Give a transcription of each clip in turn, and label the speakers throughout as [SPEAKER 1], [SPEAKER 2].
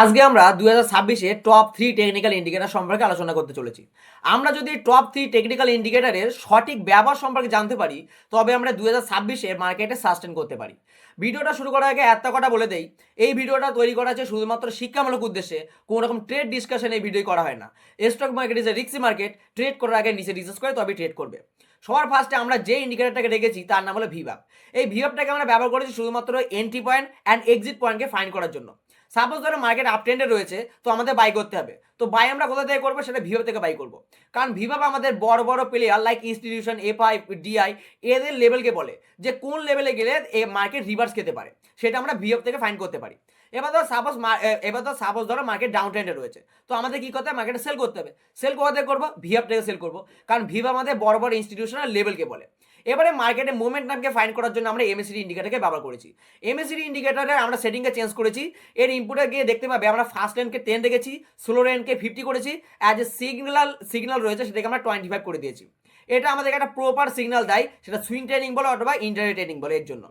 [SPEAKER 1] আজকে আমরা 2026 top 3 technical indicator সম্পর্কে আলোচনা করতে চলেছি। আমরা যদি টপ 3 টেকনিক্যাল ইন্ডিকেটরের সঠিক ব্যবহার সম্পর্কে জানতে পারি, তবে আমরা 2026 মার্কেটে সাস্টেন করতে পারি। ভিডিওটা শুরু করার আগে একটা কথা বলে দেই, এই ভিডিওটা তৈরি করা আছে শুধুমাত্র শিক্ষামূলক উদ্দেশ্যে, কোনো রকম ট্রেড ডিসকাশন এই ভিডিও করা হয় না। Stock market is a risky market, trade করার আগে নিচে রিসার্চ করে তবে ট্রেড করবে। সবার ফার্স্টে আমরা যে ইন্ডিকেটরটাকে রেখেছি তার নাম হলো ভিভাব। এই ভিভাবটাকে আমরা ব্যবহার করেছি শুধুমাত্র এন্ট্রি পয়েন্ট অ্যান্ড এক্সিট পয়েন্টকে ফাইন্ড করার জন্য। সাপোজ ধরো মার্কেট আপ ট্রেন্ডে রয়েছে, তো আমাদের বাই করতে হবে। তো বাই আমরা কোথা থেকে করবো? সেটা ভিভাব থেকে বাই করবো। কারণ ভিভাব আমাদের বড় বড় player like institution, FI, DI এদের লেভেলকে বলে যে কোন লেভেলে গেলে এই মার্কেট রিভার্স খেতে পারে, সেটা আমরা ভিভাব থেকে ফাইন্ড করতে পারি। এবার তো সাপোজ ধরো মার্কেট ডাউন ট্রেন্ডে রয়েছে, তো আমাদের কি করতে হবে? মার্কেটে সেল করতে হবে। সেল কোথা থেকে করবো? ভিভাব থেকে সেল করবো, কারণ ভিভাব আমাদের বড় বড় ইনস্টিটিউশনাল লেভেলকে বলে। এবারে মার্কেটে মোমেন্টামকে ফাইন্ড করার জন্য আমরা এমএসিডি ইন্ডিকেটরকে ব্যবহার করেছি। এমএসিডি ইন্ডিকেটরে আমরা সেটিংকে চেঞ্জ করেছি। এর ইনপুটে গিয়ে দেখতে পাবে আমরা ফার্স্ট লেনকে 10 রেখেছি, স্লো লেনকে 50 করেছি, অ্যাজ এ সিগন্যাল রয়েছে সেটাকে আমরা 25 করে দিয়েছি। এটা আমাদেরকে একটা প্রপার সিগন্যাল দেয়, সেটা সুইং ট্রেডিং বলে অথবা ইন্টারডে ট্রেডিং বলে। এর জন্য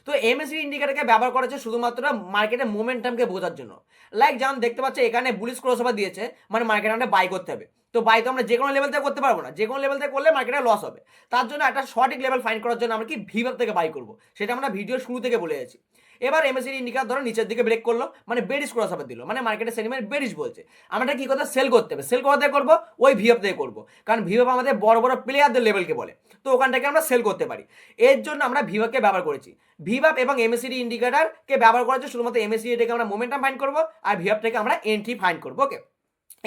[SPEAKER 1] তো এমএসিডি ইন্ডিকেটরকে ব্যবহার করেছে শুধুমাত্র মার্কেটের মোমেন্টামকে বোঝার জন্য। লাইক যেমন দেখতে পাচ্ছ এখানে বুলিশ ক্রসওভার দিয়েছে, মানে মার্কেটে আমরা বাই করতে হবে। তো বাই তো আমরা যে কোনো লেভেল থেকে করতে পারবো না, যে কোনো লেভেল থেকে করলে মার্কেটে লস হবে। তার জন্য একটা সঠিক লেভেল ফাইন্ড করার জন্য আমরা কি ভিভাব থেকে বাই করবো, সেটা আমরা ভিডিওর শুরু থেকে বলে গেছি। এবার এমএসিডি ইন্ডিকেটর ধরো নিচের দিকে ব্রেক করলো, মানে বেরিশ ক্রসওভার দিল, মানে মার্কেটের সেন্টিমেন্ট বেরিশ বলছে। আমরা কি কথা? সেল করতে হবে। সেল কোথা থেকে করবো? ওই ভিভাব থেকে করবো, কারণ ভিভাব আমাদের বড় বড় প্লেয়ারদের লেভেলকে বলে। তো ওখান থেকে আমরা সেল করতে পারি। এর জন্য আমরা ভিভাবকে ব্যবহার করেছি। ভিভাব এবং এমএসিডি ইন্ডিকেটরকে ব্যবহার করার জন্য শুধুমাত্র এমএসিডি থেকে আমরা মোমেন্টাম ফাইন্ড করবো, আর ভিভাব থেকে আমরা এন্ট্রি ফাইন্ড করবো। ওকে,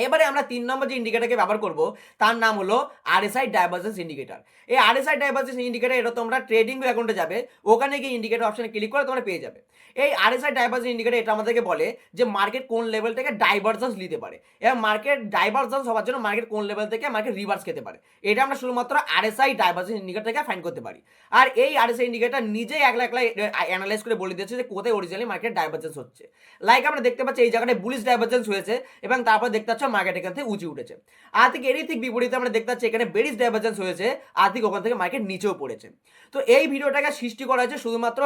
[SPEAKER 1] এবারে আমরা 3 নম্বর যে ইন্ডিকেটরকে ব্যবহার করব তার নাম হলো আরএসআই ডাইভারজেন্স ইন্ডিকেটর। এই আরএসআই ডাইভারজেন্স ইন্ডিকেটর, এটা তোমরা ট্রেডিং অ্যাকাউন্টে যাবে, ওখানে গিয়ে ইন্ডিকেটর অপশনে ক্লিক করে তোমরা পেয়ে যাবে। এই আরএসআই ডাইভারজেন্স ইন্ডিকেটর এটা আমাদেরকে বলে যে মার্কেট কোন লেভেল থেকে ডাইভারজেন্স নিতে পারে, এবং মার্কেট ডাইভারজেন্স হওয়ার জন্য মার্কেট কোন লেভেল থেকে মার্কেট রিভার্স খেতে পারে, এটা আমরা শুধুমাত্র আরএসআই ডাইভারজেন্স ইন্ডিকেটর থেকে ফাইন্ড করতে পারি। আর এই আরএসআই ইন্ডিকেটর নিজেই একলা একলা অ্যানালাইজ করে বলে দিচ্ছে যে কোথায় অরিজিনালি মার্কেট ডাইভারজেন্স হচ্ছে। লাইক আমরা দেখতে পাচ্ছি এই জায়গাটায় বুলিশ ডাইভারজেন্স হয়েছে, এবং তারপর দেখতে পাচ্ছ মার্কেট এখান থেকে উঁচু উঠেছে। আর ঠিক এরই ঠিক বিপরীতে আমরা দেখতে পাচ্ছি এখানে বেরিশ ডাইভারজেন্স হয়েছে, আর ঠিক ওখান থেকে মার্কেট নিচেও পড়েছে। তো এই ভিডিওটাকে সৃষ্টি করা হয়েছে শুধুমাত্র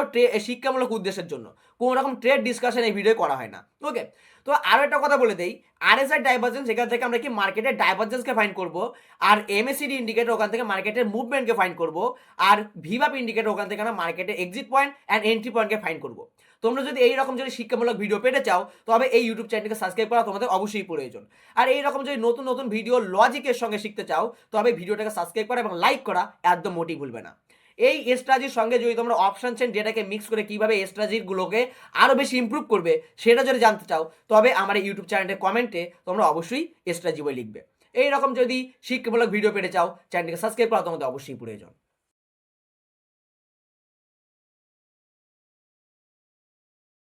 [SPEAKER 1] শিক্ষামূলক উদ্দেশ্যের জন্য, কোনো রকম ট্রেড ডিসকাশন এই ভিডিও করা হয় না। ওকে, তো আরো একটা কথা বলে দেই, আরএসআই ডাইভারজেন্স এখান থেকে আমরা কি মার্কেটের ডাইভারজেন্সকে ফাইন্ড করব, আর এমএসিডি ইন্ডিকেটর ওখান থেকে মার্কেটের মুভমেন্টকে ফাইন্ড করব, আর ভিভাব ইন্ডিকেটর ওখান থেকে আমরা মার্কেটের এক্সিট পয়েন্ট অ্যান্ড এন্ট্রি পয়েন্টকে ফাইন্ড করব। তোমরা যদি এইরকম যদি শিক্ষামূলক ভিডিও পেতে চাও, তবে এই ইউটিউব চ্যানেলকে সাবস্ক্রাইব করা তোমাদের অবশ্যই প্রয়োজন। আর এইরকম যদি নতুন নতুন ভিডিও লজিকের সঙ্গে শিখতে চাও, তবে ভিডিওটাকে সাবস্ক্রাইব করা এবং লাইক করা একদম মোটেই ভুলবে না। এই স্ট্র্যাটেজির সঙ্গে যদি তোমরা অপশন চেন ডেটাকে মিক্স করে কীভাবে স্ট্র্যাটেজিগুলোকে আরও বেশি ইমপ্রুভ করবে সেটা যদি জানতে চাও, তবে আমার এই ইউটিউব চ্যানেলের কমেন্টে তোমরা অবশ্যই স্ট্র্যাটেজি বই লিখবে। এইরকম যদি শিক্ষামূলক ভিডিও পেতে চাও, চ্যানেলকে সাবস্ক্রাইব করা তোমাদের অবশ্যই প্রয়োজন।